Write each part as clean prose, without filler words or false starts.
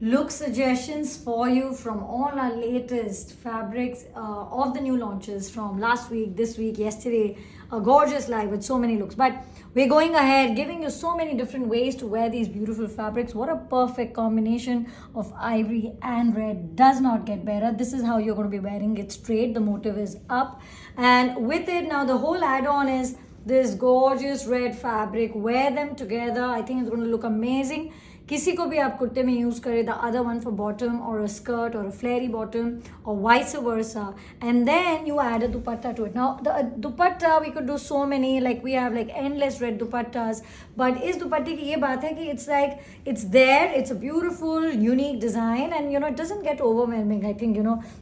look suggestions for you from all our latest fabrics of the new launches from last week, this week, yesterday. A gorgeous live with so many looks. But we're going ahead, giving you so many different ways to wear these beautiful fabrics. What a perfect combination of ivory and red. Does not get better. This is how you're going to be wearing it straight. The motive is up. And with it, now the whole add-on is this gorgeous red fabric. Wear them together. I think it's going to look amazing. किसी को भी आप कुर्ते में use करें, the other one for bottom or a skirt or a flary bottom or vice versa, and then you add a dupatta to it. Now the dupatta we could do so many, like we have like endless red dupattas, but इस दुपट्टे की ये बात है कि it's like it's there, it's a beautiful unique design, and it doesn't get overwhelming. I think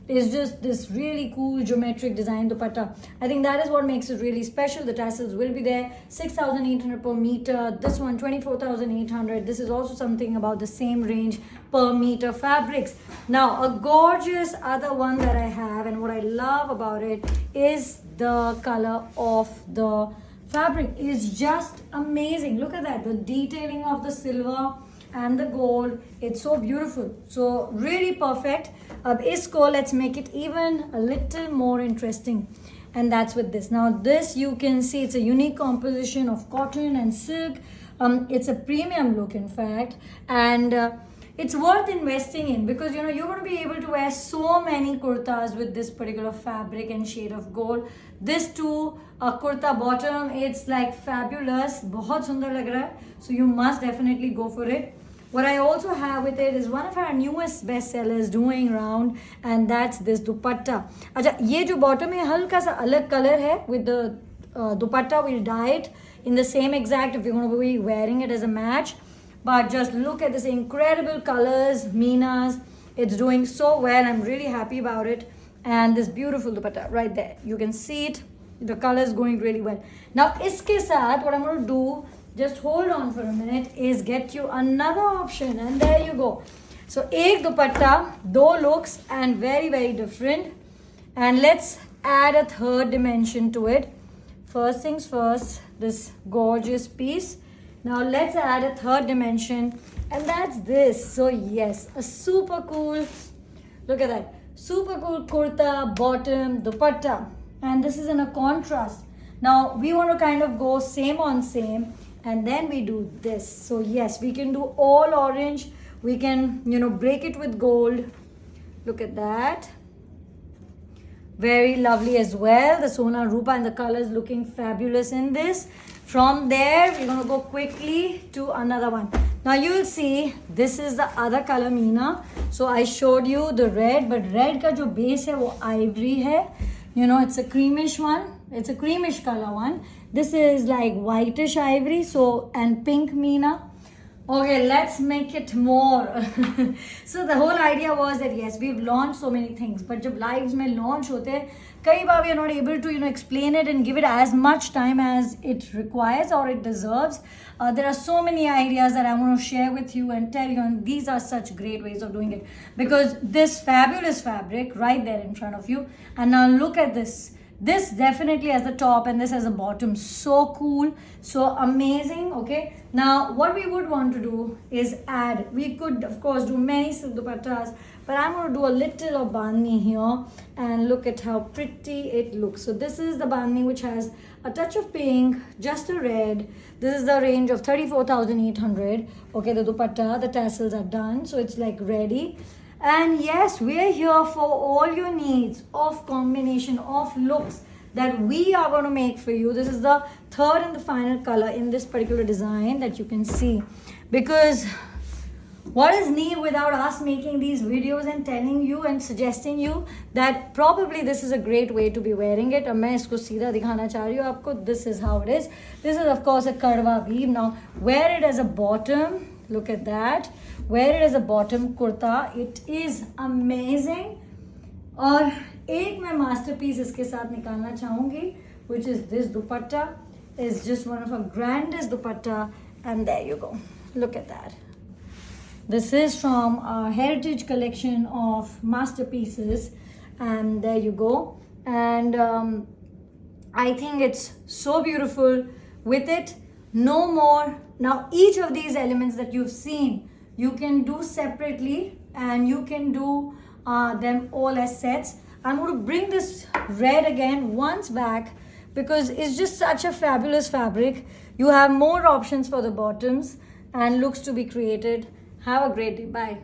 it's just this really cool geometric design dupatta. I think that is what makes it really special. The tassels will be there, 6,800 per meter. This one 24,800. This is also something about the same range per meter fabrics. Now a gorgeous other one that I have, and what I love about it is the color of the fabric is just amazing. Look at that, the detailing of the silver and the gold. It's so beautiful, so really perfect. Isko, let's make it even a little more interesting, and that's with this. Now this, you can see it's a unique composition of cotton and silk. It's a premium look, in fact, and it's worth investing in, because you're going to be able to wear so many kurtas with this particular fabric and shade of gold. This too, a kurta bottom, it's like fabulous, बहुत सुंदर लग रहा है, so you must definitely go for it. What I also have with it is one of our newest bestsellers doing round, and that's this dupatta. अच्छा, ये जो bottom है हल्का सा अलग color है. With the dupatta we'll dye it in the same exact if you're going to be wearing it as a match. But just look at this incredible colors, Meenas. It's doing so well. I'm really happy about it. And this beautiful dupatta right there, you can see it, the colors going really well. Now iske saath, what I'm going to do, just hold on for a minute, is get you another option, and there you go. So ek dupatta, do looks, and very very different. And let's add a third dimension to it. First things first, this gorgeous piece. Now let's add a third dimension, and that's this. So yes, a super cool, look at that, super cool kurta bottom dupatta, and this is in a contrast. Now we want to kind of go same on same, and then we do this. So yes, we can do all orange, we can break it with gold. Look at that, very lovely as well. The Sona Rupa and the colors looking fabulous in this. From there, we're going to go quickly to another one. Now you'll see this is the other color, Meena. So I showed you the red, but red ka jo base hai wo ivory hai. It's a creamish one. It's a creamish color one. This is like whitish ivory, so, and pink, Meena. Okay, let's make it more. So the whole idea was that yes, we've launched so many things, but jab lives mein launch hote hain, kai baar we are not able to explain it and give it as much time as it requires or it deserves. There are so many ideas that I want to share with you and tell you, and these are such great ways of doing it, because this fabulous fabric right there in front of you, and now look at this. This definitely has the top and this has a bottom. So cool, so amazing. Okay, now what we would want to do is add, we could of course do many silk dupattas, but I'm going to do a little of bandhni here, and look at how pretty it looks. So this is the bandhni, which has a touch of pink, just a red. This is the range of 34,800. Okay, the dupatta, the tassels are done, so it's like ready. And yes, we are here for all your needs of combination of looks that we are going to make for you. This is the third and the final color in this particular design that you can see. Because what is Neem without us making these videos and telling you and suggesting you that probably this is a great way to be wearing it. अब मैं इसको सीधा दिखाना चाह रही हूँ आपको. This is how it is. This is of course a kadwa weave. Now wear it as a bottom. Look at that. Wear it as a bottom kurta. It is amazing. और एक मैं masterpiece इसके साथ निकालना चाहूँगी, which is this dupatta. Is just one of our grandest dupatta, and there you go. Look at that. This is from our heritage collection of masterpieces, and there you go. And I think it's so beautiful with it. No more. Now each of these elements that you've seen, You can do separately and you can do them all as sets. I'm going to bring this red again once back because it's just such a fabulous fabric. You have more options for the bottoms and looks to be created. Have a great day. Bye.